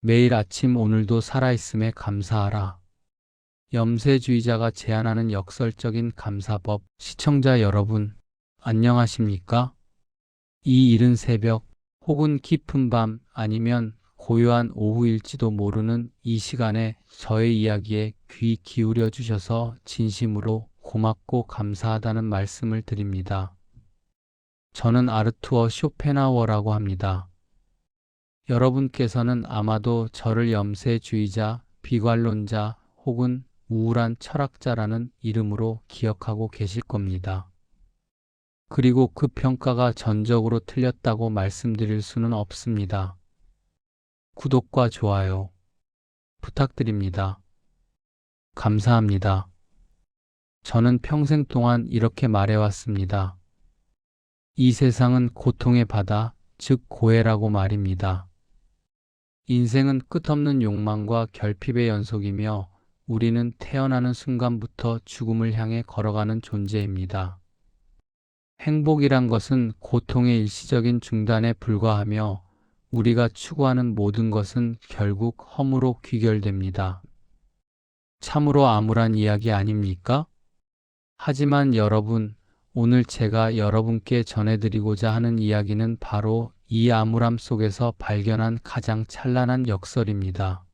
매일 아침 오늘도 살아있음에 감사하라. 염세주의자가 제안하는 역설적인 감사법. 시청자 여러분, 안녕하십니까? 이 이른 새벽, 혹은 깊은 밤, 아니면 고요한 오후일지도 모르는 이 시간에 저의 이야기에 귀 기울여 주셔서 진심으로 고맙고 감사하다는 말씀을 드립니다. 저는 아르투어 쇼펜하우어라고 합니다. 여러분께서는 아마도 저를 염세주의자, 비관론자 혹은 우울한 철학자라는 이름으로 기억하고 계실 겁니다. 그리고 그 평가가 전적으로 틀렸다고 말씀드릴 수는 없습니다. 구독과 좋아요 부탁드립니다. 감사합니다. 저는 평생 동안 이렇게 말해왔습니다. 이 세상은 고통의 바다, 즉 고해라고 말입니다. 인생은 끝없는 욕망과 결핍의 연속이며 우리는 태어나는 순간부터 죽음을 향해 걸어가는 존재입니다. 행복이란 것은 고통의 일시적인 중단에 불과하며 우리가 추구하는 모든 것은 결국 허무로 귀결됩니다. 참으로 암울한 이야기 아닙니까? 하지만 여러분, 오늘 제가 여러분께 전해드리고자 하는 이야기는 바로 이 암울함 속에서 발견한 가장 찬란한 역설입니다.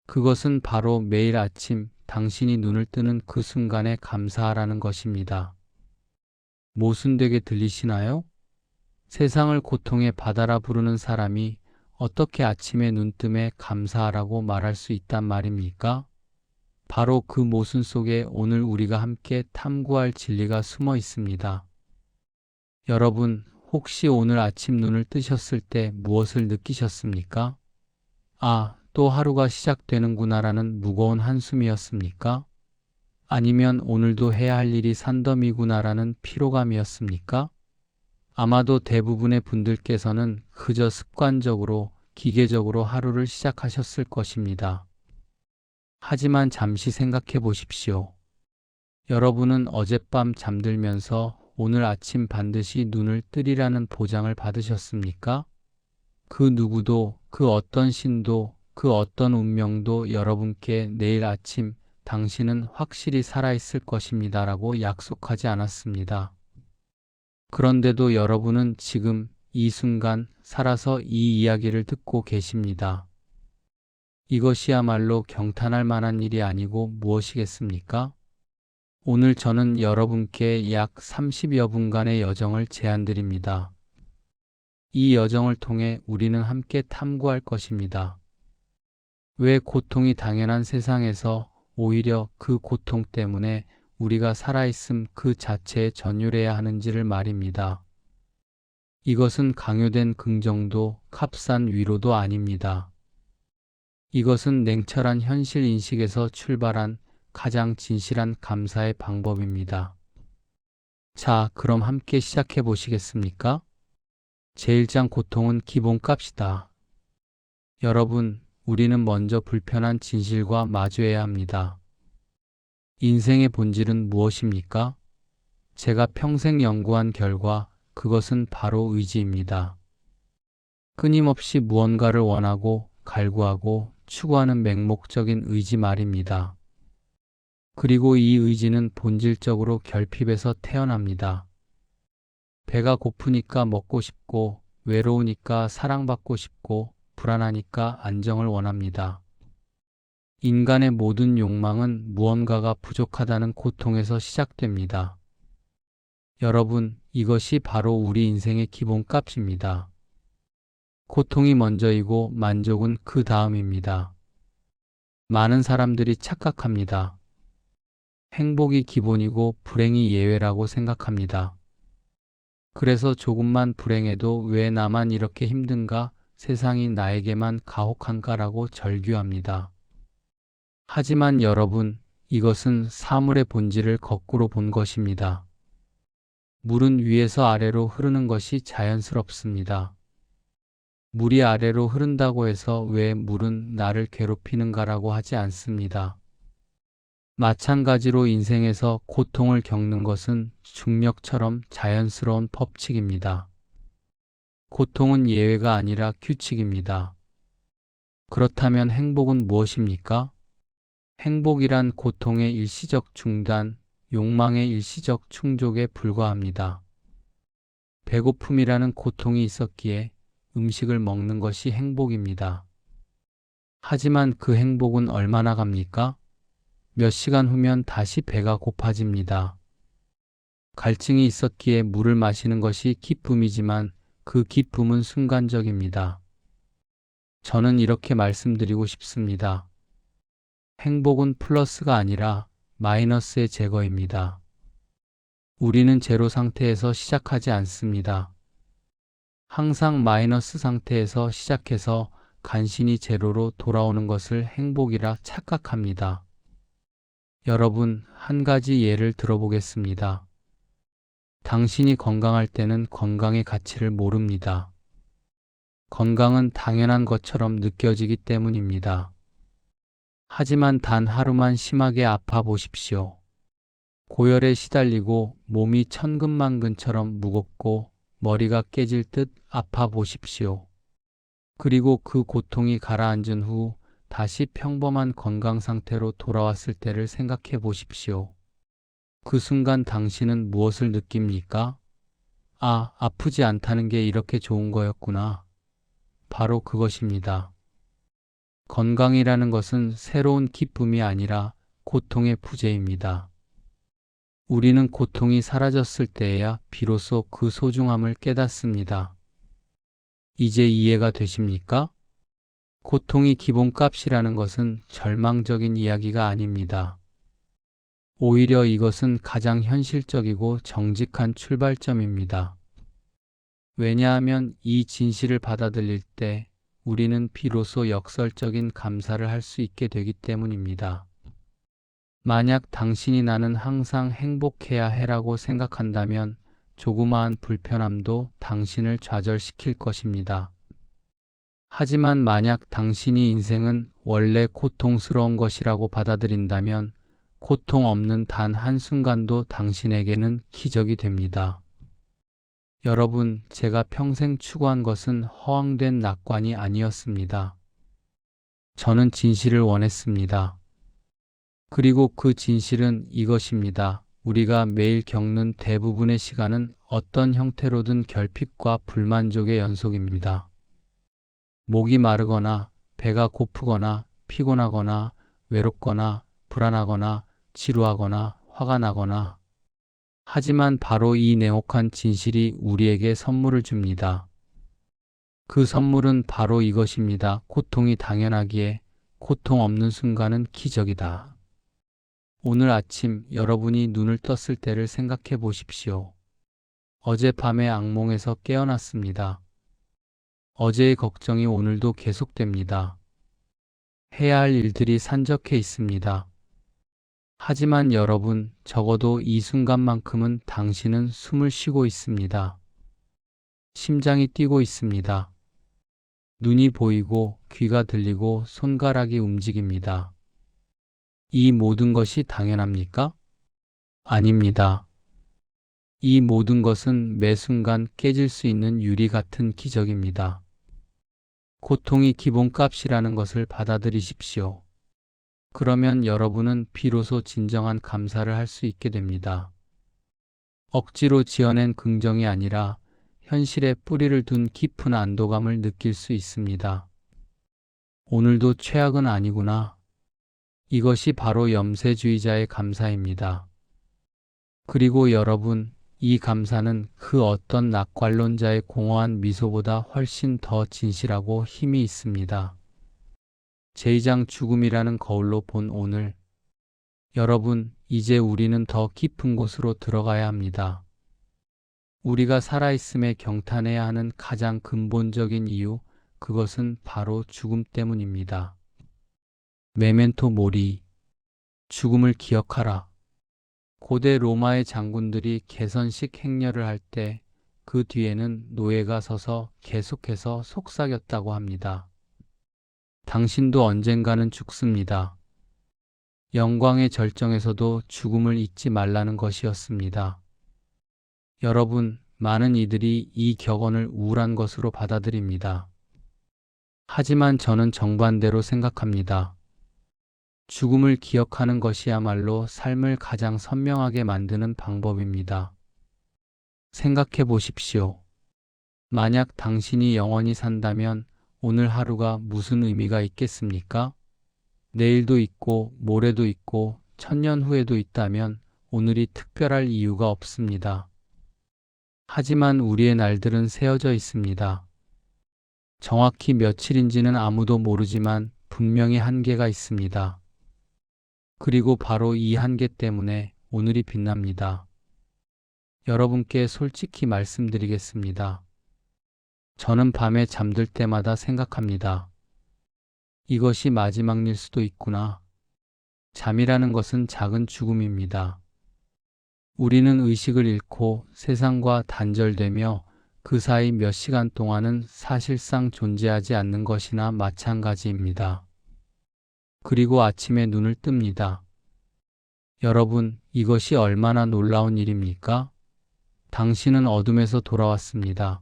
그것은 바로 매일 아침 당신이 눈을 뜨는 그 순간에 감사하라는 것입니다. 모순되게 들리시나요? 세상을 고통의 바다라 부르는 사람이 어떻게 아침의 눈뜸에 감사하라고 말할 수 있단 말입니까? 바로 그 모순 속에 오늘 우리가 함께 탐구할 진리가 숨어 있습니다. 여러분, 혹시 오늘 아침 눈을 뜨셨을 때 무엇을 느끼셨습니까? 아, 또 하루가 시작되는구나라는 무거운 한숨이었습니까? 아니면 오늘도 해야 할 일이 산더미구나라는 피로감이었습니까? 아마도 대부분의 분들께서는 그저 습관적으로, 기계적으로 하루를 시작하셨을 것입니다. 하지만 잠시 생각해 보십시오. 여러분은 어젯밤 잠들면서 오늘 아침 반드시 눈을 뜨리라는 보장을 받으셨습니까? 그 누구도, 그 어떤 신도, 그 어떤 운명도 여러분께 내일 아침 당신은 확실히 살아있을 것입니다라고 약속하지 않았습니다. 그런데도 여러분은 지금 이 순간 살아서 이 이야기를 듣고 계십니다. 이것이야말로 경탄할 만한 일이 아니고 무엇이겠습니까? 오늘 저는 여러분께 약 30여 분간의 여정을 제안드립니다. 이 여정을 통해 우리는 함께 탐구할 것입니다. 왜 고통이 당연한 세상에서 오히려 그 고통 때문에 우리가 살아있음 그 자체에 전율해야 하는지를 말입니다. 이것은 강요된 긍정도 값싼 위로도 아닙니다. 이것은 냉철한 현실 인식에서 출발한 가장 진실한 감사의 방법입니다. 자, 그럼 함께 시작해 보시겠습니까? 제1장 고통은 기본값이다. 여러분, 우리는 먼저 불편한 진실과 마주해야 합니다. 인생의 본질은 무엇입니까? 제가 평생 연구한 결과 그것은 바로 의지입니다. 끊임없이 무언가를 원하고 갈구하고 추구하는 맹목적인 의지 말입니다. 그리고 이 의지는 본질적으로 결핍에서 태어납니다. 배가 고프니까 먹고 싶고, 외로우니까 사랑받고 싶고, 불안하니까 안정을 원합니다. 인간의 모든 욕망은 무언가가 부족하다는 고통에서 시작됩니다. 여러분, 이것이 바로 우리 인생의 기본값입니다. 고통이 먼저이고 만족은 그 다음입니다. 많은 사람들이 착각합니다. 행복이 기본이고 불행이 예외라고 생각합니다. 그래서 조금만 불행해도 왜 나만 이렇게 힘든가, 세상이 나에게만 가혹한가라고 절규합니다. 하지만 여러분, 이것은 사물의 본질을 거꾸로 본 것입니다. 물은 위에서 아래로 흐르는 것이 자연스럽습니다. 물이 아래로 흐른다고 해서 왜 물은 나를 괴롭히는가라고 하지 않습니다. 마찬가지로 인생에서 고통을 겪는 것은 중력처럼 자연스러운 법칙입니다. 고통은 예외가 아니라 규칙입니다. 그렇다면 행복은 무엇입니까? 행복이란 고통의 일시적 중단, 욕망의 일시적 충족에 불과합니다. 배고픔이라는 고통이 있었기에 음식을 먹는 것이 행복입니다. 하지만 그 행복은 얼마나 갑니까? 몇 시간 후면 다시 배가 고파집니다. 갈증이 있었기에 물을 마시는 것이 기쁨이지만 그 기쁨은 순간적입니다. 저는 이렇게 말씀드리고 싶습니다. 행복은 플러스가 아니라 마이너스의 제거입니다. 우리는 제로 상태에서 시작하지 않습니다. 항상 마이너스 상태에서 시작해서 간신히 제로로 돌아오는 것을 행복이라 착각합니다. 여러분, 한 가지 예를 들어보겠습니다. 당신이 건강할 때는 건강의 가치를 모릅니다. 건강은 당연한 것처럼 느껴지기 때문입니다. 하지만 단 하루만 심하게 아파 보십시오. 고열에 시달리고 몸이 천근만근처럼 무겁고 머리가 깨질 듯 아파 보십시오. 그리고 그 고통이 가라앉은 후 다시 평범한 건강 상태로 돌아왔을 때를 생각해 보십시오. 그 순간 당신은 무엇을 느낍니까? 아, 아프지 않다는 게 이렇게 좋은 거였구나. 바로 그것입니다. 건강이라는 것은 새로운 기쁨이 아니라 고통의 부재입니다. 우리는 고통이 사라졌을 때에야 비로소 그 소중함을 깨닫습니다. 이제 이해가 되십니까? 고통이 기본값이라는 것은 절망적인 이야기가 아닙니다. 오히려 이것은 가장 현실적이고 정직한 출발점입니다. 왜냐하면 이 진실을 받아들일 때 우리는 비로소 역설적인 감사를 할 수 있게 되기 때문입니다. 만약 당신이 나는 항상 행복해야 해라고 생각한다면 조그마한 불편함도 당신을 좌절시킬 것입니다. 하지만 만약 당신이 인생은 원래 고통스러운 것이라고 받아들인다면 고통 없는 단 한순간도 당신에게는 기적이 됩니다. 여러분, 제가 평생 추구한 것은 허황된 낙관이 아니었습니다. 저는 진실을 원했습니다. 그리고 그 진실은 이것입니다. 우리가 매일 겪는 대부분의 시간은 어떤 형태로든 결핍과 불만족의 연속입니다. 목이 마르거나 배가 고프거나 피곤하거나 외롭거나 불안하거나 지루하거나 화가 나거나. 하지만 바로 이 냉혹한 진실이 우리에게 선물을 줍니다. 그 선물은 바로 이것입니다. 고통이 당연하기에 고통 없는 순간은 기적이다. 오늘 아침 여러분이 눈을 떴을 때를 생각해 보십시오. 어젯밤의 악몽에서 깨어났습니다. 어제의 걱정이 오늘도 계속됩니다. 해야 할 일들이 산적해 있습니다. 하지만 여러분, 적어도 이 순간만큼은 당신은 숨을 쉬고 있습니다. 심장이 뛰고 있습니다. 눈이 보이고 귀가 들리고 손가락이 움직입니다. 이 모든 것이 당연합니까? 아닙니다. 이 모든 것은 매 순간 깨질 수 있는 유리 같은 기적입니다. 고통이 기본값이라는 것을 받아들이십시오. 그러면 여러분은 비로소 진정한 감사를 할 수 있게 됩니다. 억지로 지어낸 긍정이 아니라 현실에 뿌리를 둔 깊은 안도감을 느낄 수 있습니다. 오늘도 최악은 아니구나. 이것이 바로 염세주의자의 감사입니다. 그리고 여러분, 이 감사는 그 어떤 낙관론자의 공허한 미소보다 훨씬 더 진실하고 힘이 있습니다. 제2장 죽음이라는 거울로 본 오늘. 여러분, 이제 우리는 더 깊은 곳으로 들어가야 합니다. 우리가 살아있음에 경탄해야 하는 가장 근본적인 이유, 그것은 바로 죽음 때문입니다. 메멘토 모리, 죽음을 기억하라. 고대 로마의 장군들이 개선식 행렬을 할 때 그 뒤에는 노예가 서서 계속해서 속삭였다고 합니다. 당신도 언젠가는 죽습니다. 영광의 절정에서도 죽음을 잊지 말라는 것이었습니다. 여러분, 많은 이들이 이 격언을 우울한 것으로 받아들입니다. 하지만 저는 정반대로 생각합니다. 죽음을 기억하는 것이야말로 삶을 가장 선명하게 만드는 방법입니다. 생각해 보십시오. 만약 당신이 영원히 산다면 오늘 하루가 무슨 의미가 있겠습니까? 내일도 있고 모레도 있고 천년 후에도 있다면 오늘이 특별할 이유가 없습니다. 하지만 우리의 날들은 세어져 있습니다. 정확히 며칠인지는 아무도 모르지만 분명히 한계가 있습니다. 그리고 바로 이 한계 때문에 오늘이 빛납니다. 여러분께 솔직히 말씀드리겠습니다. 저는 밤에 잠들 때마다 생각합니다. 이것이 마지막일 수도 있구나. 잠이라는 것은 작은 죽음입니다. 우리는 의식을 잃고 세상과 단절되며 그 사이 몇 시간 동안은 사실상 존재하지 않는 것이나 마찬가지입니다. 그리고 아침에 눈을 뜹니다. 여러분, 이것이 얼마나 놀라운 일입니까? 당신은 어둠에서 돌아왔습니다.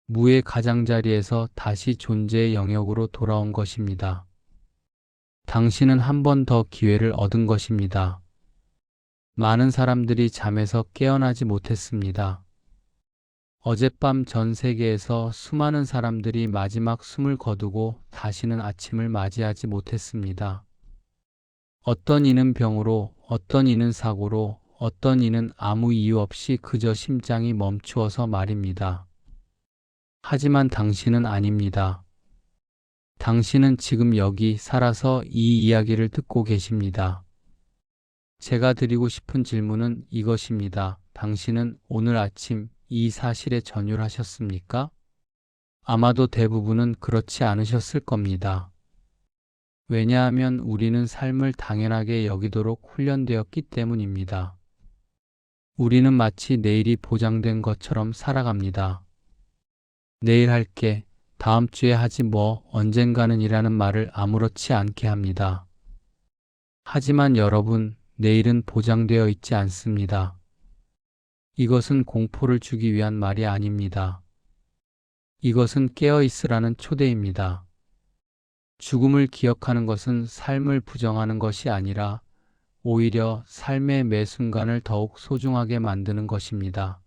무의 가장자리에서 다시 존재의 영역으로 돌아온 것입니다. 당신은 한 번 더 기회를 얻은 것입니다. 많은 사람들이 잠에서 깨어나지 못했습니다. 어젯밤 전 세계에서 수많은 사람들이 마지막 숨을 거두고 다시는 아침을 맞이하지 못했습니다. 어떤 이는 병으로, 어떤 이는 사고로, 어떤 이는 아무 이유 없이 그저 심장이 멈추어서 말입니다. 하지만 당신은 아닙니다. 당신은 지금 여기 살아서 이 이야기를 듣고 계십니다. 제가 드리고 싶은 질문은 이것입니다. 당신은 오늘 아침 이 사실에 전율하셨습니까? 아마도 대부분은 그렇지 않으셨을 겁니다. 왜냐하면 우리는 삶을 당연하게 여기도록 훈련되었기 때문입니다. 우리는 마치 내일이 보장된 것처럼 살아갑니다. 내일 할게, 다음 주에 하지 뭐, 언젠가는 이라는 말을 아무렇지 않게 합니다. 하지만 여러분, 내일은 보장되어 있지 않습니다. 이것은 공포를 주기 위한 말이 아닙니다. 이것은 깨어 있으라는 초대입니다. 죽음을 기억하는 것은 삶을 부정하는 것이 아니라 오히려 삶의 매 순간을 더욱 소중하게 만드는 것입니다.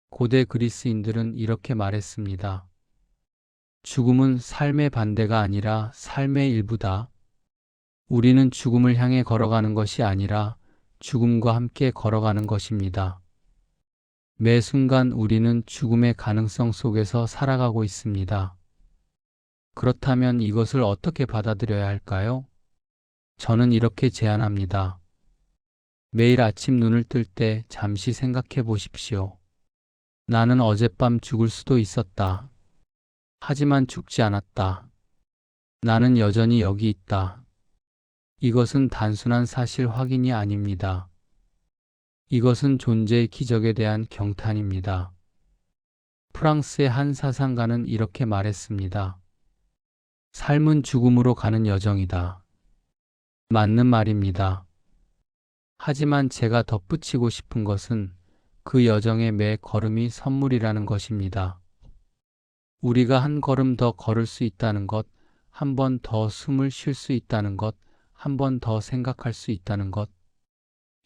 고대 그리스인들은 이렇게 말했습니다. 죽음은 삶의 반대가 아니라 삶의 일부다. 우리는 죽음을 향해 걸어가는 것이 아니라 죽음과 함께 걸어가는 것입니다. 매 순간 우리는 죽음의 가능성 속에서 살아가고 있습니다. 그렇다면 이것을 어떻게 받아들여야 할까요? 저는 이렇게 제안합니다. 매일 아침 눈을 뜰 때 잠시 생각해 보십시오. 나는 어젯밤 죽을 수도 있었다. 하지만 죽지 않았다. 나는 여전히 여기 있다. 이것은 단순한 사실 확인이 아닙니다. 이것은 존재의 기적에 대한 경탄입니다. 프랑스의 한 사상가는 이렇게 말했습니다. 삶은 죽음으로 가는 여정이다. 맞는 말입니다. 하지만 제가 덧붙이고 싶은 것은 그 여정의 매 걸음이 선물이라는 것입니다. 우리가 한 걸음 더 걸을 수 있다는 것, 한 번 더 숨을 쉴 수 있다는 것, 한 번 더 생각할 수 있다는 것.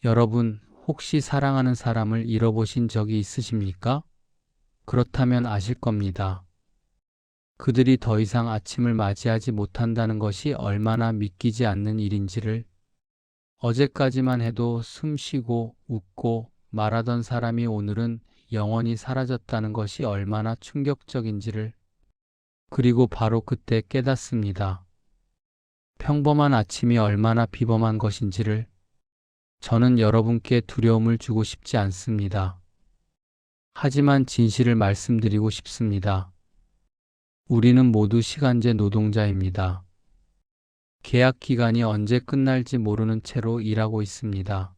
여러분, 혹시 사랑하는 사람을 잃어보신 적이 있으십니까? 그렇다면 아실 겁니다. 그들이 더 이상 아침을 맞이하지 못한다는 것이 얼마나 믿기지 않는 일인지를. 어제까지만 해도 숨 쉬고 웃고 말하던 사람이 오늘은 영원히 사라졌다는 것이 얼마나 충격적인지를. 그리고 바로 그때 깨닫습니다. 평범한 아침이 얼마나 비범한 것인지를. 저는 여러분께 두려움을 주고 싶지 않습니다. 하지만 진실을 말씀드리고 싶습니다. 우리는 모두 시간제 노동자입니다. 계약 기간이 언제 끝날지 모르는 채로 일하고 있습니다.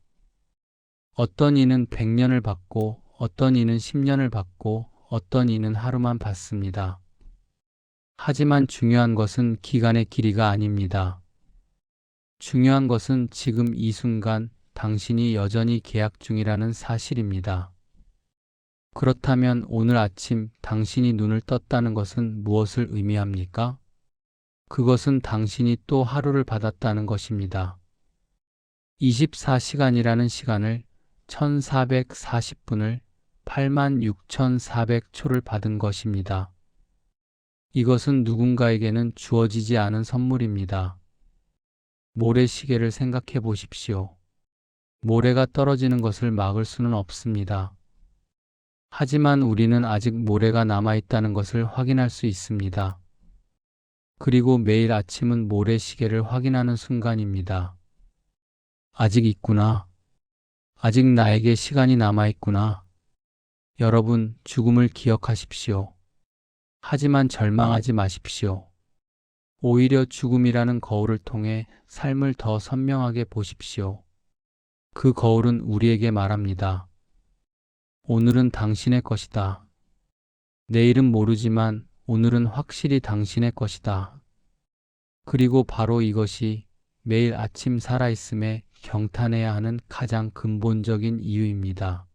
어떤 이는 100년을 받고, 어떤 이는 10년을 받고, 어떤 이는 하루만 받습니다. 하지만 중요한 것은 기간의 길이가 아닙니다. 중요한 것은 지금 이 순간 당신이 여전히 계약 중이라는 사실입니다. 그렇다면 오늘 아침 당신이 눈을 떴다는 것은 무엇을 의미합니까? 그것은 당신이 또 하루를 받았다는 것입니다. 24시간이라는 시간을 1440분을 86,400초를 받은 것입니다. 이것은 누군가에게는 주어지지 않은 선물입니다. 모래시계를 생각해 보십시오. 모래가 떨어지는 것을 막을 수는 없습니다. 하지만 우리는 아직 모래가 남아있다는 것을 확인할 수 있습니다. 그리고 매일 아침은 모래시계를 확인하는 순간입니다. 아직 있구나. 아직 나에게 시간이 남아있구나. 여러분, 죽음을 기억하십시오. 하지만 절망하지 마십시오. 오히려 죽음이라는 거울을 통해 삶을 더 선명하게 보십시오. 그 거울은 우리에게 말합니다. 오늘은 당신의 것이다. 내일은 모르지만 오늘은 확실히 당신의 것이다. 그리고 바로 이것이 매일 아침 살아있음에 경탄해야 하는 가장 근본적인 이유입니다.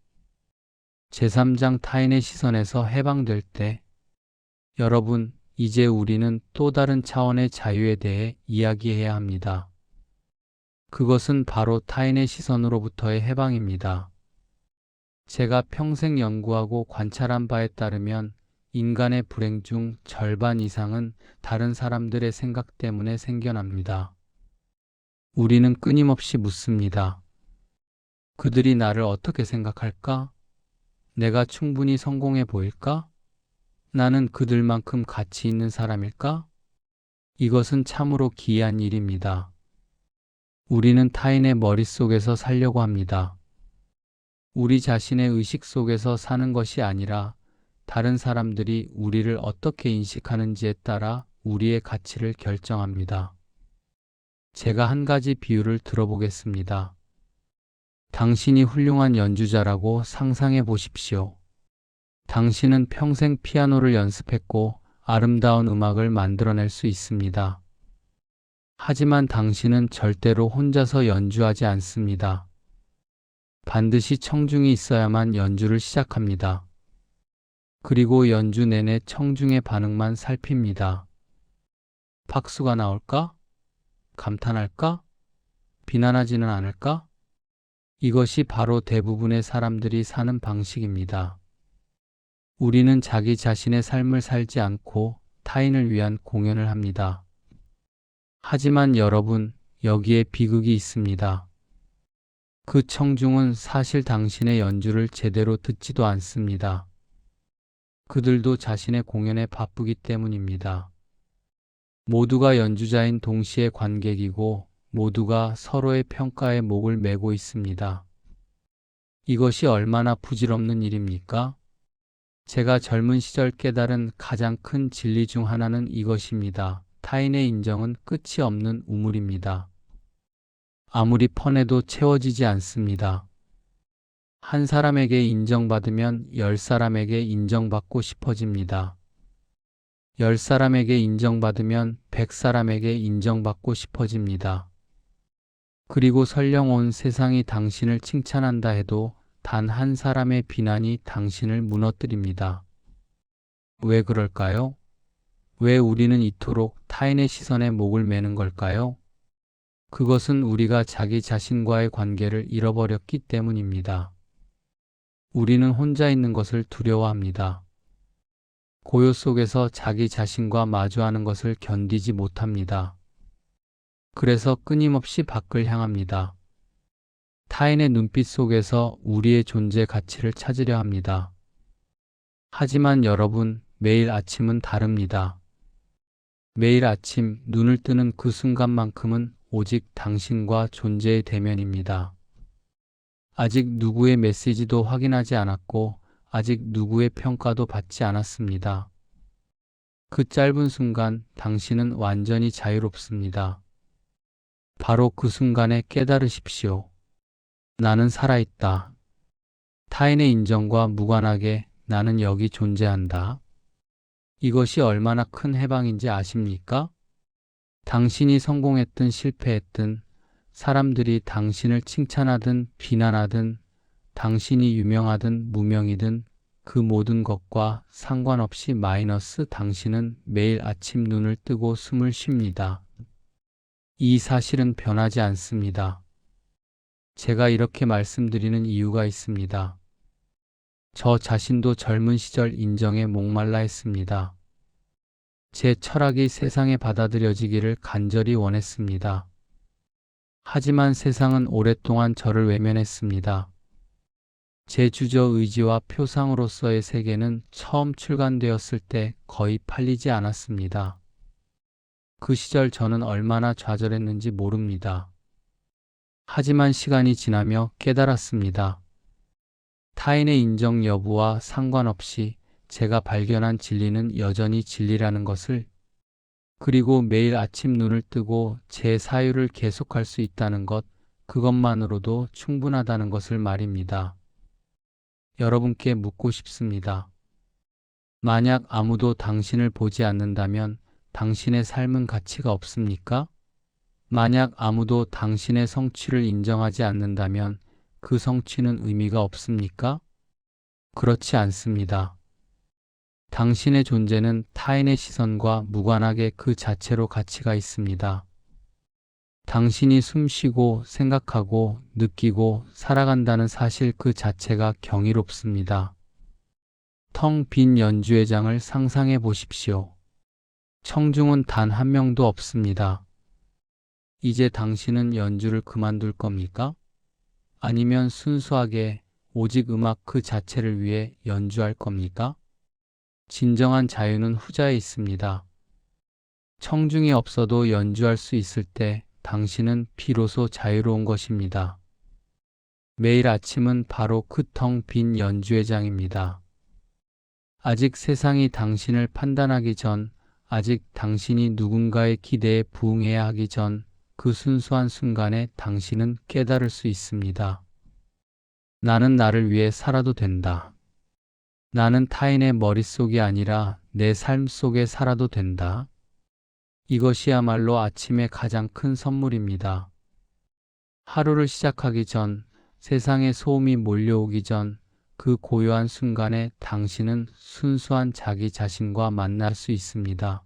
제3장 타인의 시선에서 해방될 때, 여러분, 이제 우리는 또 다른 차원의 자유에 대해 이야기해야 합니다. 그것은 바로 타인의 시선으로부터의 해방입니다. 제가 평생 연구하고 관찰한 바에 따르면 인간의 불행 중 절반 이상은 다른 사람들의 생각 때문에 생겨납니다. 우리는 끊임없이 묻습니다. 그들이 나를 어떻게 생각할까? 내가 충분히 성공해 보일까? 나는 그들만큼 가치 있는 사람일까? 이것은 참으로 기이한 일입니다. 우리는 타인의 머릿속에서 살려고 합니다. 우리 자신의 의식 속에서 사는 것이 아니라 다른 사람들이 우리를 어떻게 인식하는지에 따라 우리의 가치를 결정합니다. 제가 한 가지 비유를 들어보겠습니다. 당신이 훌륭한 연주자라고 상상해 보십시오. 당신은 평생 피아노를 연습했고 아름다운 음악을 만들어낼 수 있습니다. 하지만 당신은 절대로 혼자서 연주하지 않습니다. 반드시 청중이 있어야만 연주를 시작합니다. 그리고 연주 내내 청중의 반응만 살핍니다. 박수가 나올까? 감탄할까? 비난하지는 않을까? 이것이 바로 대부분의 사람들이 사는 방식입니다. 우리는 자기 자신의 삶을 살지 않고 타인을 위한 공연을 합니다. 하지만 여러분, 여기에 비극이 있습니다. 그 청중은 사실 당신의 연주를 제대로 듣지도 않습니다. 그들도 자신의 공연에 바쁘기 때문입니다. 모두가 연주자인 동시에 관객이고 모두가 서로의 평가에 목을 매고 있습니다. 이것이 얼마나 부질없는 일입니까? 제가 젊은 시절 깨달은 가장 큰 진리 중 하나는 이것입니다. 타인의 인정은 끝이 없는 우물입니다. 아무리 퍼내도 채워지지 않습니다. 한 사람에게 인정받으면 10사람에게 인정받고 싶어집니다. 10사람에게 인정받으면 100사람에게 인정받고 싶어집니다. 그리고 설령 온 세상이 당신을 칭찬한다 해도 단 한 사람의 비난이 당신을 무너뜨립니다. 왜 그럴까요? 왜 우리는 이토록 타인의 시선에 목을 매는 걸까요? 그것은 우리가 자기 자신과의 관계를 잃어버렸기 때문입니다. 우리는 혼자 있는 것을 두려워합니다. 고요 속에서 자기 자신과 마주하는 것을 견디지 못합니다. 그래서 끊임없이 밖을 향합니다. 타인의 눈빛 속에서 우리의 존재 가치를 찾으려 합니다. 하지만 여러분, 매일 아침은 다릅니다. 매일 아침 눈을 뜨는 그 순간만큼은 오직 당신과 존재의 대면입니다. 아직 누구의 메시지도 확인하지 않았고 아직 누구의 평가도 받지 않았습니다. 그 짧은 순간 당신은 완전히 자유롭습니다. 바로 그 순간에 깨달으십시오. 나는 살아있다. 타인의 인정과 무관하게 나는 여기 존재한다. 이것이 얼마나 큰 해방인지 아십니까? 당신이 성공했든 실패했든 사람들이 당신을 칭찬하든 비난하든 당신이 유명하든 무명이든 그 모든 것과 상관없이 마이너스 당신은 매일 아침 눈을 뜨고 숨을 쉽니다. 이 사실은 변하지 않습니다. 제가 이렇게 말씀드리는 이유가 있습니다. 저 자신도 젊은 시절 인정에 목말라 했습니다. 제 철학이 세상에 받아들여지기를 간절히 원했습니다. 하지만 세상은 오랫동안 저를 외면했습니다. 제 주저 의지와 표상으로서의 세계는 처음 출간되었을 때 거의 팔리지 않았습니다. 그 시절 저는 얼마나 좌절했는지 모릅니다. 하지만 시간이 지나며 깨달았습니다. 타인의 인정 여부와 상관없이 제가 발견한 진리는 여전히 진리라는 것을, 그리고 매일 아침 눈을 뜨고 제 사유를 계속할 수 있다는 것, 그것만으로도 충분하다는 것을 말입니다. 여러분께 묻고 싶습니다. 만약 아무도 당신을 보지 않는다면 당신의 삶은 가치가 없습니까? 만약 아무도 당신의 성취를 인정하지 않는다면 그 성취는 의미가 없습니까? 그렇지 않습니다. 당신의 존재는 타인의 시선과 무관하게 그 자체로 가치가 있습니다. 당신이 숨쉬고 생각하고 느끼고 살아간다는 사실 그 자체가 경이롭습니다. 텅 빈 연주회장을 상상해 보십시오. 청중은 단 한 명도 없습니다. 이제 당신은 연주를 그만둘 겁니까? 아니면 순수하게 오직 음악 그 자체를 위해 연주할 겁니까? 진정한 자유는 후자에 있습니다. 청중이 없어도 연주할 수 있을 때 당신은 비로소 자유로운 것입니다. 매일 아침은 바로 그 텅 빈 연주회장입니다. 아직 세상이 당신을 판단하기 전, 아직 당신이 누군가의 기대에 부응해야 하기 전, 그 순수한 순간에 당신은 깨달을 수 있습니다. 나는 나를 위해 살아도 된다. 나는 타인의 머릿속이 아니라 내 삶 속에 살아도 된다. 이것이야말로 아침의 가장 큰 선물입니다. 하루를 시작하기 전, 세상의 소음이 몰려오기 전, 그 고요한 순간에 당신은 순수한 자기 자신과 만날 수 있습니다.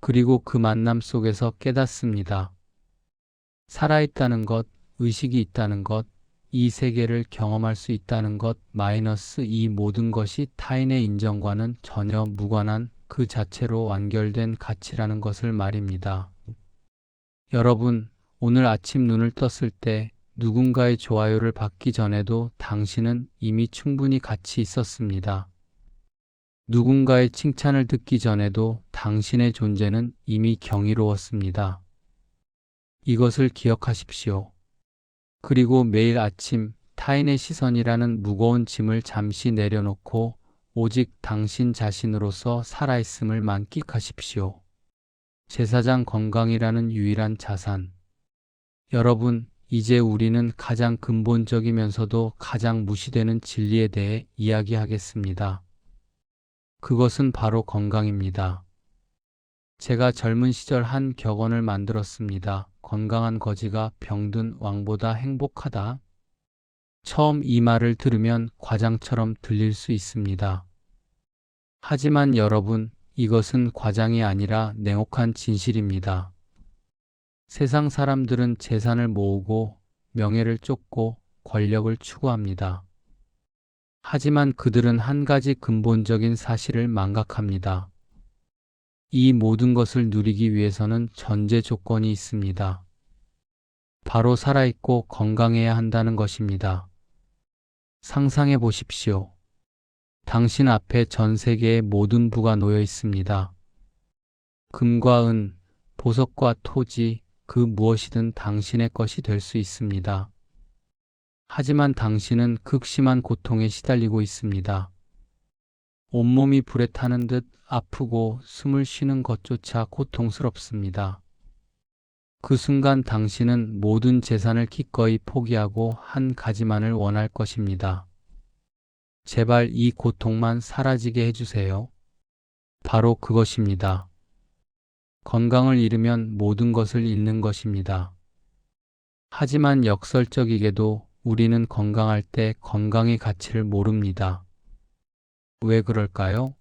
그리고 그 만남 속에서 깨닫습니다. 살아있다는 것, 의식이 있다는 것, 이 세계를 경험할 수 있다는 것, 마이너스 이 모든 것이 타인의 인정과는 전혀 무관한 그 자체로 완결된 가치라는 것을 말입니다. 여러분, 오늘 아침 눈을 떴을 때 누군가의 좋아요를 받기 전에도 당신은 이미 충분히 가치 있었습니다. 누군가의 칭찬을 듣기 전에도 당신의 존재는 이미 경이로웠습니다. 이것을 기억하십시오. 그리고 매일 아침 타인의 시선이라는 무거운 짐을 잠시 내려놓고 오직 당신 자신으로서 살아있음을 만끽하십시오. 제사장 건강이라는 유일한 자산. 여러분, 이제 우리는 가장 근본적이면서도 가장 무시되는 진리에 대해 이야기하겠습니다. 그것은 바로 건강입니다. 제가 젊은 시절 한 격언을 만들었습니다. 건강한 거지가 병든 왕보다 행복하다. 처음 이 말을 들으면 과장처럼 들릴 수 있습니다. 하지만 여러분, 이것은 과장이 아니라 냉혹한 진실입니다. 세상 사람들은 재산을 모으고 명예를 쫓고 권력을 추구합니다. 하지만 그들은 한 가지 근본적인 사실을 망각합니다. 이 모든 것을 누리기 위해서는 전제 조건이 있습니다. 바로 살아있고 건강해야 한다는 것입니다. 상상해 보십시오. 당신 앞에 전 세계의 모든 부가 놓여 있습니다. 금과 은, 보석과 토지, 그 무엇이든 당신의 것이 될 수 있습니다. 하지만 당신은 극심한 고통에 시달리고 있습니다. 온몸이 불에 타는 듯 아프고 숨을 쉬는 것조차 고통스럽습니다. 그 순간 당신은 모든 재산을 기꺼이 포기하고 한 가지만을 원할 것입니다. 제발 이 고통만 사라지게 해주세요. 바로 그것입니다. 건강을 잃으면 모든 것을 잃는 것입니다. 하지만 역설적이게도 우리는 건강할 때 건강의 가치를 모릅니다. 왜 그럴까요?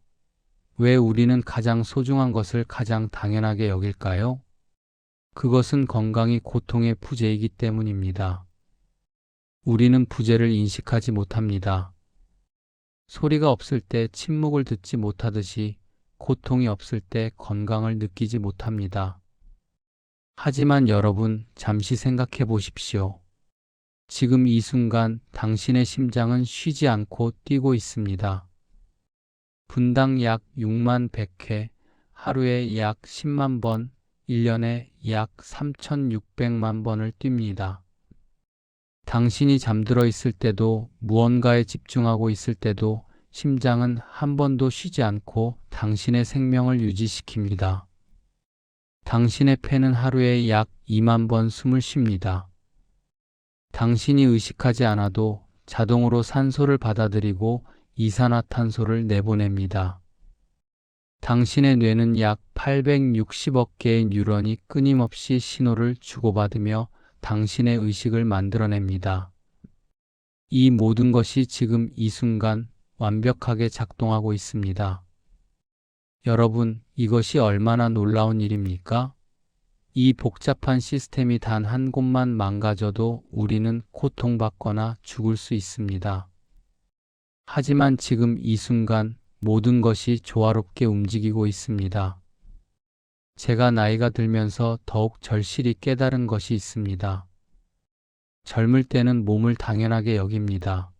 왜 우리는 가장 소중한 것을 가장 당연하게 여길까요? 그것은 건강이 고통의 부재이기 때문입니다. 우리는 부재를 인식하지 못합니다. 소리가 없을 때 침묵을 듣지 못하듯이 고통이 없을 때 건강을 느끼지 못합니다. 하지만 여러분, 잠시 생각해 보십시오. 지금 이 순간 당신의 심장은 쉬지 않고 뛰고 있습니다. 분당 약 6만 100회, 하루에 약 10만 번, 1년에 약 3,600만 번을 뜁니다. 당신이 잠들어 있을 때도 무언가에 집중하고 있을 때도 심장은 한 번도 쉬지 않고 당신의 생명을 유지시킵니다. 당신의 폐는 하루에 약 2만 번 숨을 쉽니다. 당신이 의식하지 않아도 자동으로 산소를 받아들이고 이산화탄소를 내보냅니다. 당신의 뇌는 약 860억 개의 뉴런이 끊임없이 신호를 주고받으며 당신의 의식을 만들어냅니다. 이 모든 것이 지금 이 순간 완벽하게 작동하고 있습니다. 여러분, 이것이 얼마나 놀라운 일입니까? 이 복잡한 시스템이 단 한 곳만 망가져도 우리는 고통받거나 죽을 수 있습니다. 하지만 지금 이 순간 모든 것이 조화롭게 움직이고 있습니다. 제가 나이가 들면서 더욱 절실히 깨달은 것이 있습니다. 젊을 때는 몸을 당연하게 여깁니다.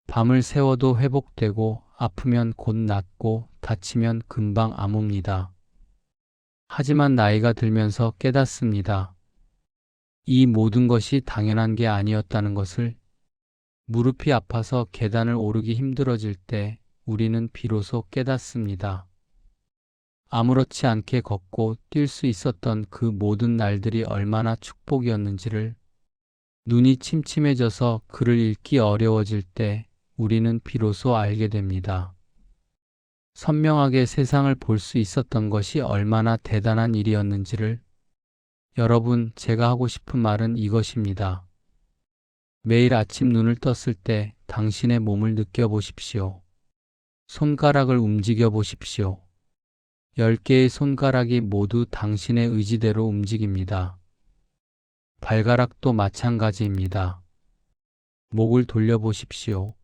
밤을 새워도 회복되고 아프면 곧 낫고 다치면 금방 아뭅니다. 하지만 나이가 들면서 깨닫습니다. 이 모든 것이 당연한 게 아니었다는 것을. 무릎이 아파서 계단을 오르기 힘들어질 때 우리는 비로소 깨닫습니다. 아무렇지 않게 걷고 뛸 수 있었던 그 모든 날들이 얼마나 축복이었는지를. 눈이 침침해져서 글을 읽기 어려워질 때 우리는 비로소 알게 됩니다. 선명하게 세상을 볼 수 있었던 것이 얼마나 대단한 일이었는지를. 여러분, 제가 하고 싶은 말은 이것입니다. 매일 아침 눈을 떴을 때 당신의 몸을 느껴보십시오. 손가락을 움직여 보십시오. 10개의 손가락이 모두 당신의 의지대로 움직입니다. 발가락도 마찬가지입니다. 목을 돌려보십시오.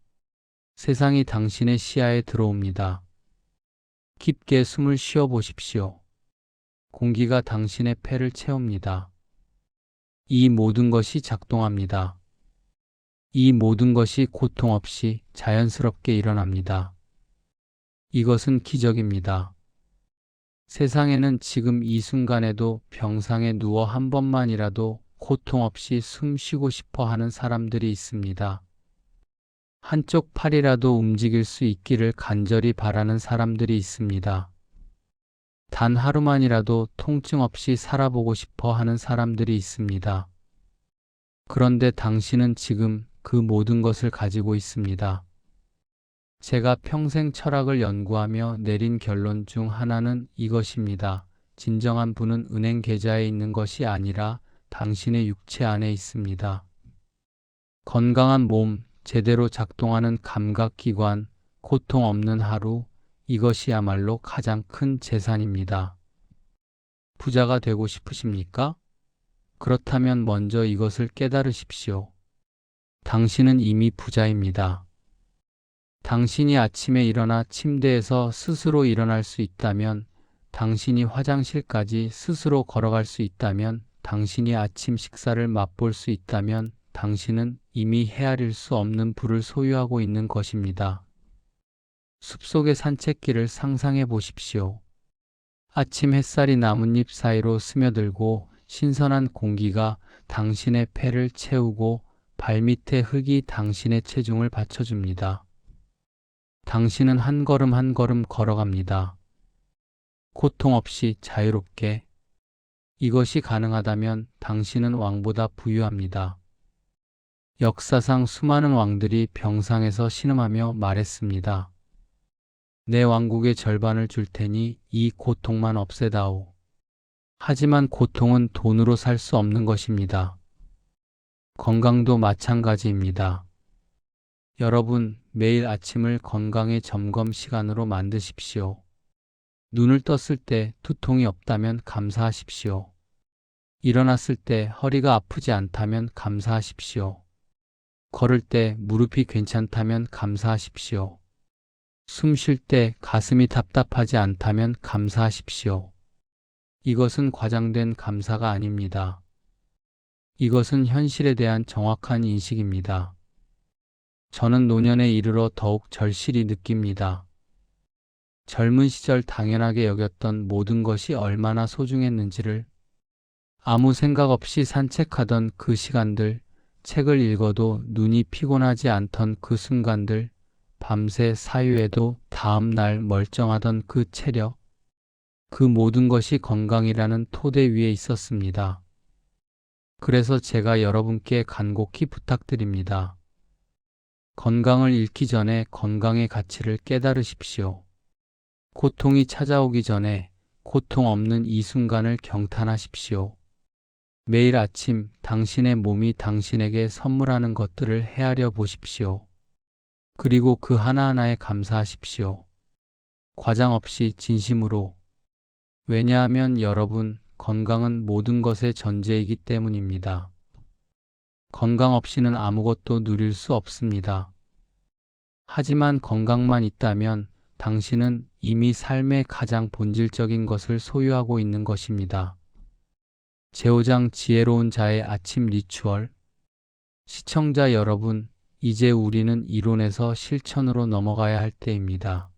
세상이 당신의 시야에 들어옵니다. 깊게 숨을 쉬어 보십시오. 공기가 당신의 폐를 채웁니다. 이 모든 것이 작동합니다. 이 모든 것이 고통 없이 자연스럽게 일어납니다. 이것은 기적입니다. 세상에는 지금 이 순간에도 병상에 누워 한 번만이라도 고통 없이 숨 쉬고 싶어 하는 사람들이 있습니다. 한쪽 팔이라도 움직일 수 있기를 간절히 바라는 사람들이 있습니다. 단 하루만이라도 통증 없이 살아보고 싶어 하는 사람들이 있습니다. 그런데 당신은 지금 그 모든 것을 가지고 있습니다. 제가 평생 철학을 연구하며 내린 결론 중 하나는 이것입니다. 진정한 부는 은행 계좌에 있는 것이 아니라 당신의 육체 안에 있습니다. 건강한 몸, 제대로 작동하는 감각기관, 고통 없는 하루, 이것이야말로 가장 큰 재산입니다. 부자가 되고 싶으십니까? 그렇다면 먼저 이것을 깨달으십시오. 당신은 이미 부자입니다. 당신이 아침에 일어나 침대에서 스스로 일어날 수 있다면, 당신이 화장실까지 스스로 걸어갈 수 있다면, 당신이 아침 식사를 맛볼 수 있다면 당신은 이미 헤아릴 수 없는 부를 소유하고 있는 것입니다. 숲속의 산책길을 상상해 보십시오. 아침 햇살이 나뭇잎 사이로 스며들고 신선한 공기가 당신의 폐를 채우고 발밑의 흙이 당신의 체중을 받쳐줍니다. 당신은 한 걸음 한 걸음 걸어갑니다. 고통 없이 자유롭게. 이것이 가능하다면 당신은 왕보다 부유합니다. 역사상 수많은 왕들이 병상에서 신음하며 말했습니다. 내 왕국의 절반을 줄 테니 이 고통만 없애다오. 하지만 고통은 돈으로 살 수 없는 것입니다. 건강도 마찬가지입니다. 여러분, 매일 아침을 건강의 점검 시간으로 만드십시오. 눈을 떴을 때 두통이 없다면 감사하십시오. 일어났을 때 허리가 아프지 않다면 감사하십시오. 걸을 때 무릎이 괜찮다면 감사하십시오. 숨 쉴 때 가슴이 답답하지 않다면 감사하십시오. 이것은 과장된 감사가 아닙니다. 이것은 현실에 대한 정확한 인식입니다. 저는 노년에 이르러 더욱 절실히 느낍니다. 젊은 시절 당연하게 여겼던 모든 것이 얼마나 소중했는지를, 아무 생각 없이 산책하던 그 시간들, 책을 읽어도 눈이 피곤하지 않던 그 순간들, 밤새 사유해도 다음 날 멀쩡하던 그 체력, 그 모든 것이 건강이라는 토대 위에 있었습니다. 그래서 제가 여러분께 간곡히 부탁드립니다. 건강을 잃기 전에 건강의 가치를 깨달으십시오. 고통이 찾아오기 전에 고통 없는 이 순간을 경탄하십시오. 매일 아침 당신의 몸이 당신에게 선물하는 것들을 헤아려 보십시오. 그리고 그 하나하나에 감사하십시오. 과장 없이 진심으로. 왜냐하면 여러분, 건강은 모든 것의 전제이기 때문입니다. 건강 없이는 아무것도 누릴 수 없습니다. 하지만 건강만 있다면 당신은 이미 삶의 가장 본질적인 것을 소유하고 있는 것입니다. 제5장 지혜로운 자의 아침 리추얼. 시청자 여러분, 이제 우리는 이론에서 실천으로 넘어가야 할 때입니다.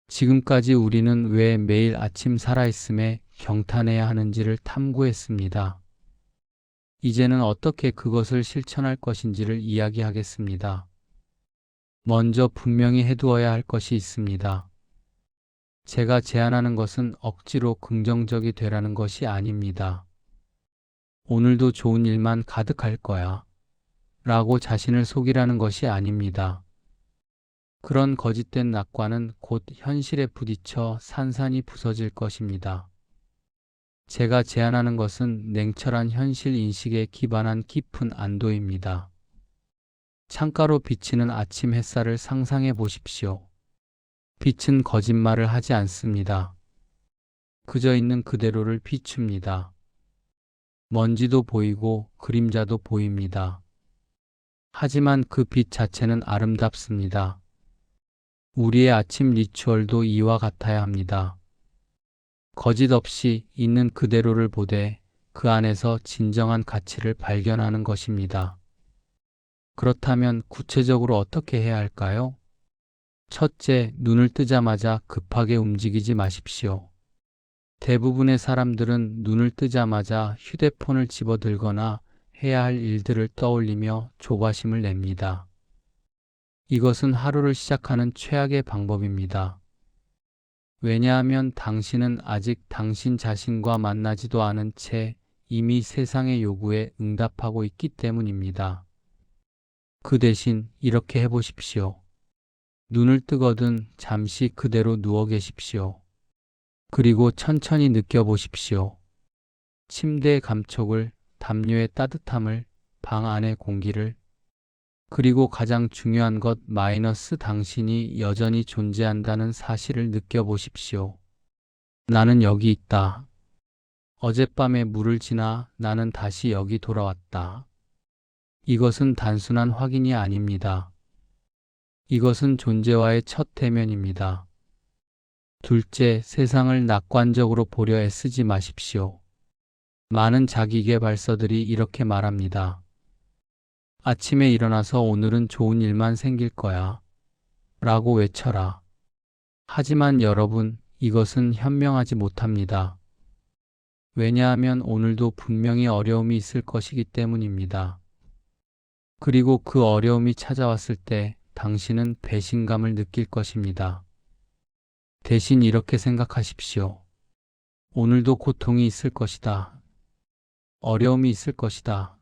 지금까지 우리는 왜 매일 아침 살아있음에 경탄해야 하는지를 탐구했습니다. 이제는 어떻게 그것을 실천할 것인지를 이야기하겠습니다. 먼저 분명히 해두어야 할 것이 있습니다. 제가 제안하는 것은 억지로 긍정적이 되라는 것이 아닙니다. 오늘도 좋은 일만 가득할 거야 라고 자신을 속이라는 것이 아닙니다. 그런 거짓된 낙관은 곧 현실에 부딪혀 산산이 부서질 것입니다. 제가 제안하는 것은 냉철한 현실 인식에 기반한 깊은 안도입니다. 창가로 비치는 아침 햇살을 상상해 보십시오. 빛은 거짓말을 하지 않습니다. 그저 있는 그대로를 비춥니다. 먼지도 보이고 그림자도 보입니다. 하지만 그 빛 자체는 아름답습니다. 우리의 아침 리추얼도 이와 같아야 합니다. 거짓 없이 있는 그대로를 보되 그 안에서 진정한 가치를 발견하는 것입니다. 그렇다면 구체적으로 어떻게 해야 할까요? 첫째, 눈을 뜨자마자 급하게 움직이지 마십시오. 대부분의 사람들은 눈을 뜨자마자 휴대폰을 집어들거나 해야 할 일들을 떠올리며 조바심을 냅니다. 이것은 하루를 시작하는 최악의 방법입니다. 왜냐하면 당신은 아직 당신 자신과 만나지도 않은 채 이미 세상의 요구에 응답하고 있기 때문입니다. 그 대신 이렇게 해보십시오. 눈을 뜨거든 잠시 그대로 누워 계십시오. 그리고 천천히 느껴보십시오. 침대의 감촉을, 담요의 따뜻함을, 방 안의 공기를, 그리고 가장 중요한 것 마이너스 당신이 여전히 존재한다는 사실을 느껴보십시오. 나는 여기 있다. 어젯밤에 물을 지나 나는 다시 여기 돌아왔다. 이것은 단순한 확인이 아닙니다. 이것은 존재와의 첫 대면입니다. 둘째, 세상을 낙관적으로 보려 애쓰지 마십시오. 많은 자기계발서들이 이렇게 말합니다. 아침에 일어나서 오늘은 좋은 일만 생길 거야 라고 외쳐라. 하지만 여러분, 이것은 현명하지 못합니다. 왜냐하면 오늘도 분명히 어려움이 있을 것이기 때문입니다. 그리고 그 어려움이 찾아왔을 때 당신은 배신감을 느낄 것입니다. 대신 이렇게 생각하십시오. 오늘도 고통이 있을 것이다. 어려움이 있을 것이다.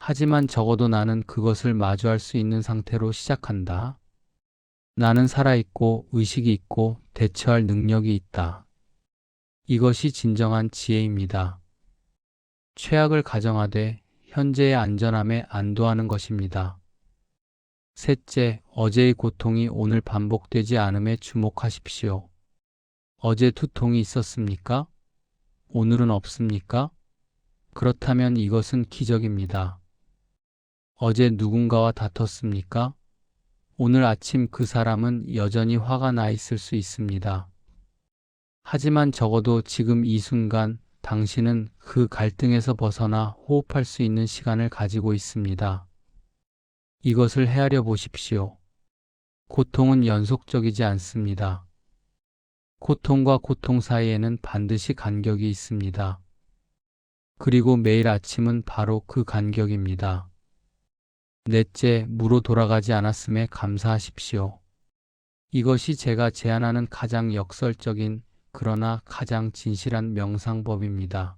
하지만 적어도 나는 그것을 마주할 수 있는 상태로 시작한다. 나는 살아있고 의식이 있고 대처할 능력이 있다. 이것이 진정한 지혜입니다. 최악을 가정하되 현재의 안전함에 안도하는 것입니다. 셋째, 어제의 고통이 오늘 반복되지 않음에 주목하십시오. 어제 두통이 있었습니까? 오늘은 없습니까? 그렇다면 이것은 기적입니다. 어제 누군가와 다퉜습니까? 오늘 아침 그 사람은 여전히 화가 나 있을 수 있습니다. 하지만 적어도 지금 이 순간 당신은 그 갈등에서 벗어나 호흡할 수 있는 시간을 가지고 있습니다. 이것을 헤아려 보십시오. 고통은 연속적이지 않습니다. 고통과 고통 사이에는 반드시 간격이 있습니다. 그리고 매일 아침은 바로 그 간격입니다. 넷째, 무로 돌아가지 않았음에 감사하십시오. 이것이 제가 제안하는 가장 역설적인 그러나 가장 진실한 명상법입니다.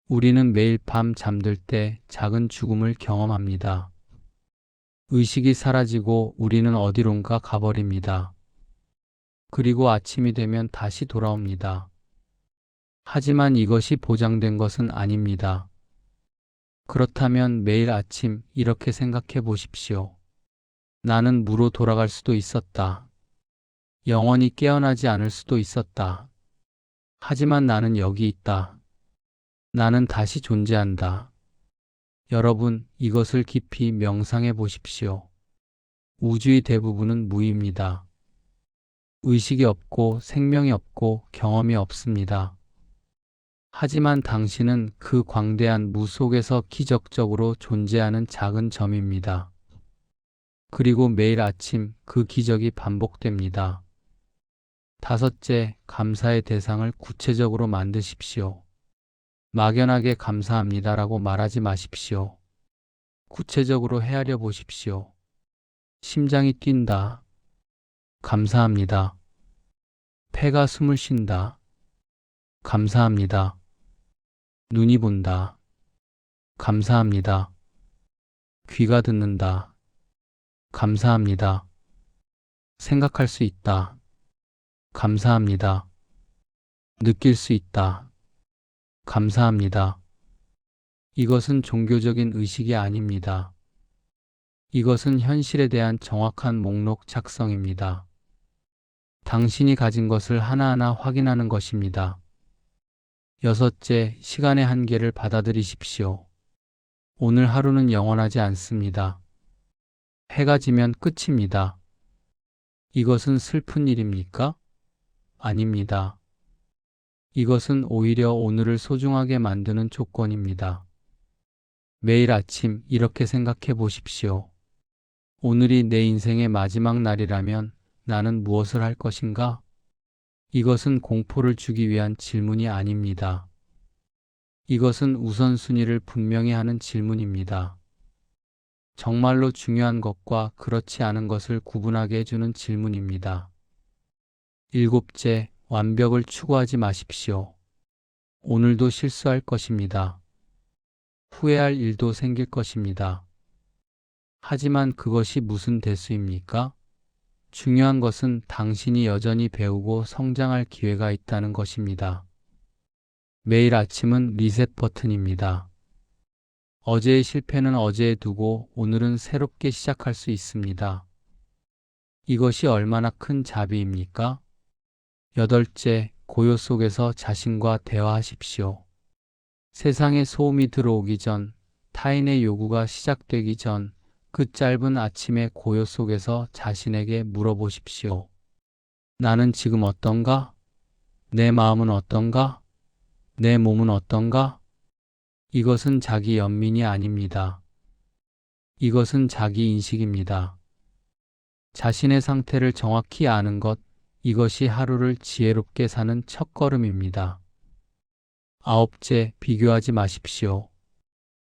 우리는 매일 밤 잠들 때 작은 죽음을 경험합니다. 의식이 사라지고 우리는 어디론가 가버립니다. 그리고 아침이 되면 다시 돌아옵니다. 하지만 이것이 보장된 것은 아닙니다. 그렇다면 매일 아침 이렇게 생각해 보십시오. 나는 무로 돌아갈 수도 있었다. 영원히 깨어나지 않을 수도 있었다. 하지만 나는 여기 있다. 나는 다시 존재한다. 여러분, 이것을 깊이 명상해 보십시오. 우주의 대부분은 무입니다. 의식이 없고 생명이 없고 경험이 없습니다. 하지만 당신은 그 광대한 무 속에서 기적적으로 존재하는 작은 점입니다. 그리고 매일 아침 그 기적이 반복됩니다. 다섯째, 감사의 대상을 구체적으로 만드십시오. 막연하게 감사합니다라고 말하지 마십시오. 구체적으로 헤아려 보십시오. 심장이 뛴다. 감사합니다. 폐가 숨을 쉰다. 감사합니다. 눈이 본다. 감사합니다. 귀가 듣는다. 감사합니다. 생각할 수 있다. 감사합니다. 느낄 수 있다. 감사합니다. 이것은 종교적인 의식이 아닙니다. 이것은 현실에 대한 정확한 목록 작성입니다. 당신이 가진 것을 하나하나 확인하는 것입니다. 여섯째, 시간의 한계를 받아들이십시오. 오늘 하루는 영원하지 않습니다. 해가 지면 끝입니다. 이것은 슬픈 일입니까? 아닙니다. 이것은 오히려 오늘을 소중하게 만드는 조건입니다. 매일 아침 이렇게 생각해 보십시오. 오늘이 내 인생의 마지막 날이라면 나는 무엇을 할 것인가? 이것은 공포를 주기 위한 질문이 아닙니다. 이것은 우선순위를 분명히 하는 질문입니다. 정말로 중요한 것과 그렇지 않은 것을 구분하게 해주는 질문입니다. 일곱째, 완벽을 추구하지 마십시오. 오늘도 실수할 것입니다. 후회할 일도 생길 것입니다. 하지만 그것이 무슨 대수입니까? 중요한 것은 당신이 여전히 배우고 성장할 기회가 있다는 것입니다. 매일 아침은 리셋 버튼입니다. 어제의 실패는 어제에 두고 오늘은 새롭게 시작할 수 있습니다. 이것이 얼마나 큰 자비입니까? 여덟째, 고요 속에서 자신과 대화하십시오. 세상에 소음이 들어오기 전, 타인의 요구가 시작되기 전, 그 짧은 아침의 고요 속에서 자신에게 물어보십시오. 나는 지금 어떤가? 내 마음은 어떤가? 내 몸은 어떤가? 이것은 자기 연민이 아닙니다. 이것은 자기 인식입니다. 자신의 상태를 정확히 아는 것, 이것이 하루를 지혜롭게 사는 첫걸음입니다. 아홉째, 비교하지 마십시오.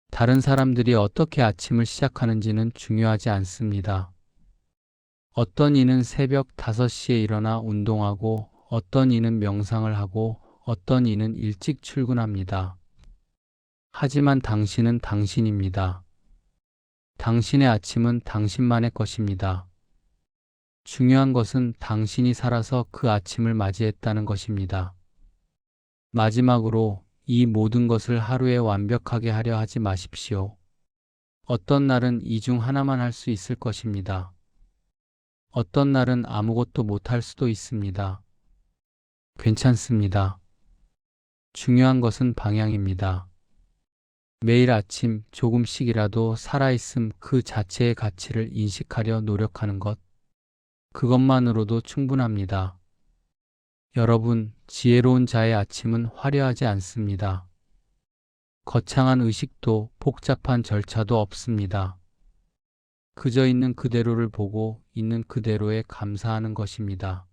다른 사람들이 어떻게 아침을 시작하는지는 중요하지 않습니다. 어떤 이는 새벽 5시에 일어나 운동하고, 어떤 이는 명상을 하고, 어떤 이는 일찍 출근합니다. 하지만 당신은 당신입니다. 당신의 아침은 당신만의 것입니다. 중요한 것은 당신이 살아서 그 아침을 맞이했다는 것입니다. 마지막으로 이 모든 것을 하루에 완벽하게 하려 하지 마십시오. 어떤 날은 이 중 하나만 할 수 있을 것입니다. 어떤 날은 아무것도 못할 수도 있습니다. 괜찮습니다. 중요한 것은 방향입니다. 매일 아침 조금씩이라도 살아있음 그 자체의 가치를 인식하려 노력하는 것, 그것만으로도 충분합니다. 여러분, 지혜로운 자의 아침은 화려하지 않습니다. 거창한 의식도 복잡한 절차도 없습니다. 그저 있는 그대로를 보고 있는 그대로에 감사하는 것입니다.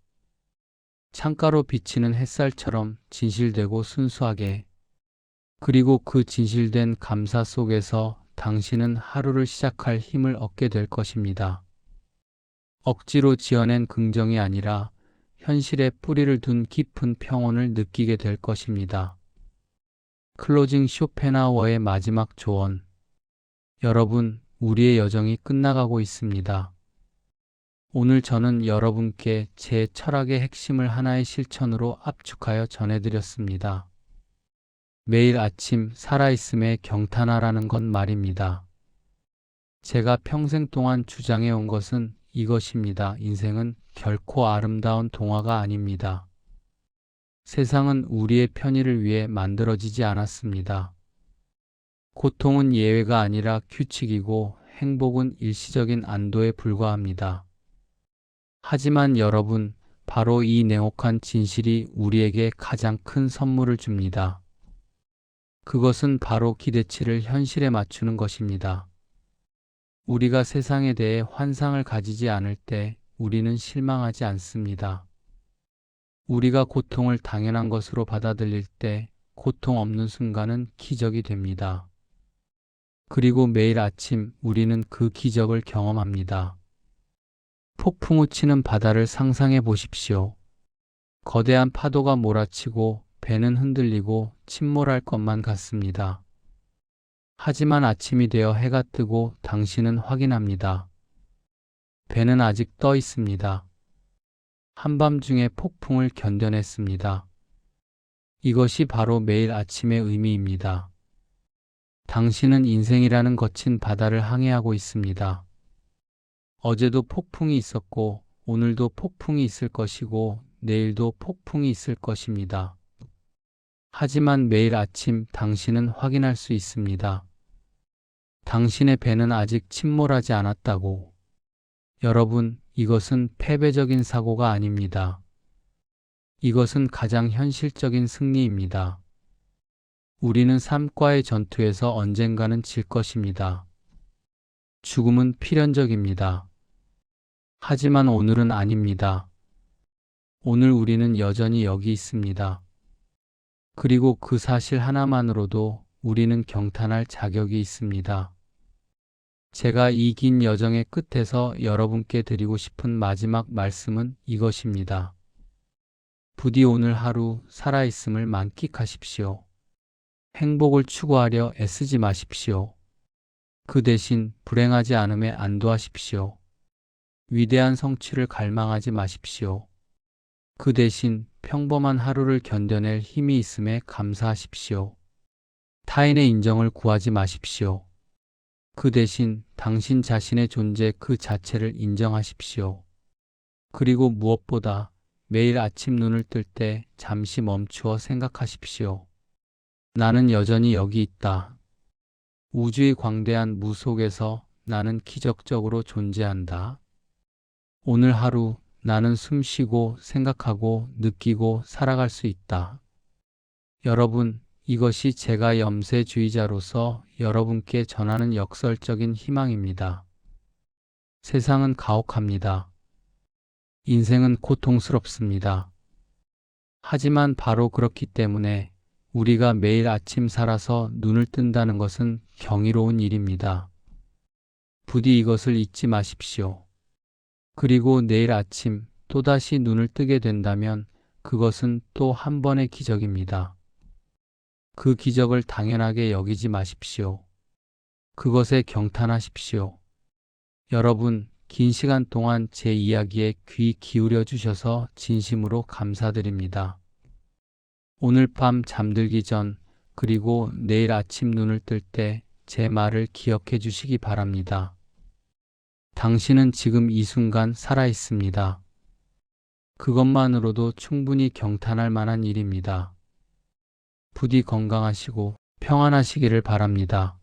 창가로 비치는 햇살처럼 진실되고 순수하게, 그리고 그 진실된 감사 속에서 당신은 하루를 시작할 힘을 얻게 될 것입니다. 억지로 지어낸 긍정이 아니라 현실에 뿌리를 둔 깊은 평온을 느끼게 될 것입니다. 클로징 쇼펜하우어의 마지막 조언. 여러분, 우리의 여정이 끝나가고 있습니다. 오늘 저는 여러분께 제 철학의 핵심을 하나의 실천으로 압축하여 전해드렸습니다. 매일 아침 살아있음에 경탄하라는 건 말입니다. 제가 평생 동안 주장해온 것은 이것입니다. 인생은 결코 아름다운 동화가 아닙니다. 세상은 우리의 편의를 위해 만들어지지 않았습니다. 고통은 예외가 아니라 규칙이고 행복은 일시적인 안도에 불과합니다. 하지만 여러분, 바로 이 냉혹한 진실이 우리에게 가장 큰 선물을 줍니다. 그것은 바로 기대치를 현실에 맞추는 것입니다. 우리가 세상에 대해 환상을 가지지 않을 때 우리는 실망하지 않습니다. 우리가 고통을 당연한 것으로 받아들일 때 고통 없는 순간은 기적이 됩니다. 그리고 매일 아침 우리는 그 기적을 경험합니다. 폭풍우 치는 바다를 상상해 보십시오. 거대한 파도가 몰아치고 배는 흔들리고 침몰할 것만 같습니다. 하지만 아침이 되어 해가 뜨고 당신은 확인합니다. 배는 아직 떠 있습니다. 한밤중에 폭풍을 견뎌냈습니다. 이것이 바로 매일 아침의 의미입니다. 당신은 인생이라는 거친 바다를 항해하고 있습니다. 어제도 폭풍이 있었고, 오늘도 폭풍이 있을 것이고, 내일도 폭풍이 있을 것입니다. 하지만 매일 아침 당신은 확인할 수 있습니다. 당신의 배는 아직 침몰하지 않았다고. 여러분, 이것은 패배적인 사고가 아닙니다. 이것은 가장 현실적인 승리입니다. 우리는 삶과의 전투에서 언젠가는 질 것입니다. 죽음은 필연적입니다. 하지만 오늘은 아닙니다. 오늘 우리는 여전히 여기 있습니다. 그리고 그 사실 하나만으로도 우리는 경탄할 자격이 있습니다. 제가 이 긴 여정의 끝에서 여러분께 드리고 싶은 마지막 말씀은 이것입니다. 부디 오늘 하루 살아있음을 만끽하십시오. 행복을 추구하려 애쓰지 마십시오. 그 대신 불행하지 않음에 안도하십시오. 위대한 성취를 갈망하지 마십시오. 그 대신 평범한 하루를 견뎌낼 힘이 있음에 감사하십시오. 타인의 인정을 구하지 마십시오. 그 대신 당신 자신의 존재 그 자체를 인정하십시오. 그리고 무엇보다 매일 아침 눈을 뜰 때 잠시 멈추어 생각하십시오. 나는 여전히 여기 있다. 우주의 광대한 무 속에서 나는 기적적으로 존재한다. 오늘 하루 나는 숨쉬고 생각하고 느끼고 살아갈 수 있다. 여러분, 이것이 제가 염세주의자로서 여러분께 전하는 역설적인 희망입니다. 세상은 가혹합니다. 인생은 고통스럽습니다. 하지만 바로 그렇기 때문에 우리가 매일 아침 살아서 눈을 뜬다는 것은 경이로운 일입니다. 부디 이것을 잊지 마십시오. 그리고 내일 아침 또다시 눈을 뜨게 된다면 그것은 또 한 번의 기적입니다. 그 기적을 당연하게 여기지 마십시오. 그것에 경탄하십시오. 여러분, 긴 시간 동안 제 이야기에 귀 기울여 주셔서 진심으로 감사드립니다. 오늘 밤 잠들기 전, 그리고 내일 아침 눈을 뜰 때 제 말을 기억해 주시기 바랍니다. 당신은 지금 이 순간 살아 있습니다. 그것만으로도 충분히 경탄할 만한 일입니다. 부디 건강하시고 평안하시기를 바랍니다.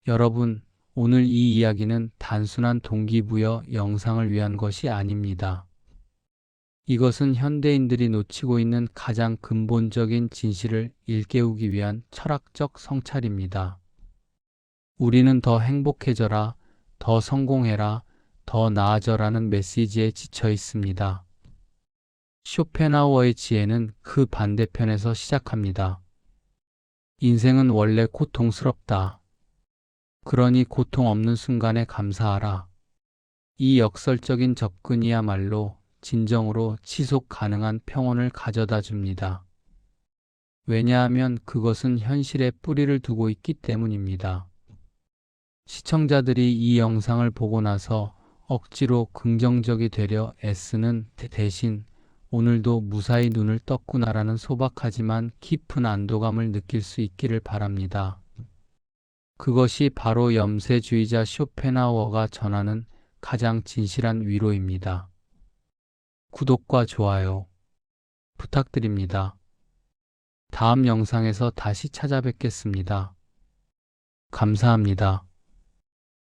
여러분, 오늘 이 이야기는 단순한 동기부여 영상을 위한 것이 아닙니다. 이것은 현대인들이 놓치고 있는 가장 근본적인 진실을 일깨우기 위한 철학적 성찰입니다. 우리는 더 행복해져라, 더 성공해라, 더 나아져라는 메시지에 지쳐 있습니다. 쇼펜하우어의 지혜는 그 반대편에서 시작합니다. 인생은 원래 고통스럽다. 그러니 고통 없는 순간에 감사하라. 이 역설적인 접근이야말로 진정으로 지속 가능한 평온을 가져다 줍니다. 왜냐하면 그것은 현실에 뿌리를 두고 있기 때문입니다. 시청자들이 이 영상을 보고 나서 억지로 긍정적이 되려 애쓰는 대신 오늘도 무사히 눈을 떴구나라는 소박하지만 깊은 안도감을 느낄 수 있기를 바랍니다. 그것이 바로 염세주의자 쇼펜하우어가 전하는 가장 진실한 위로입니다. 구독과 좋아요 부탁드립니다. 다음 영상에서 다시 찾아뵙겠습니다. 감사합니다.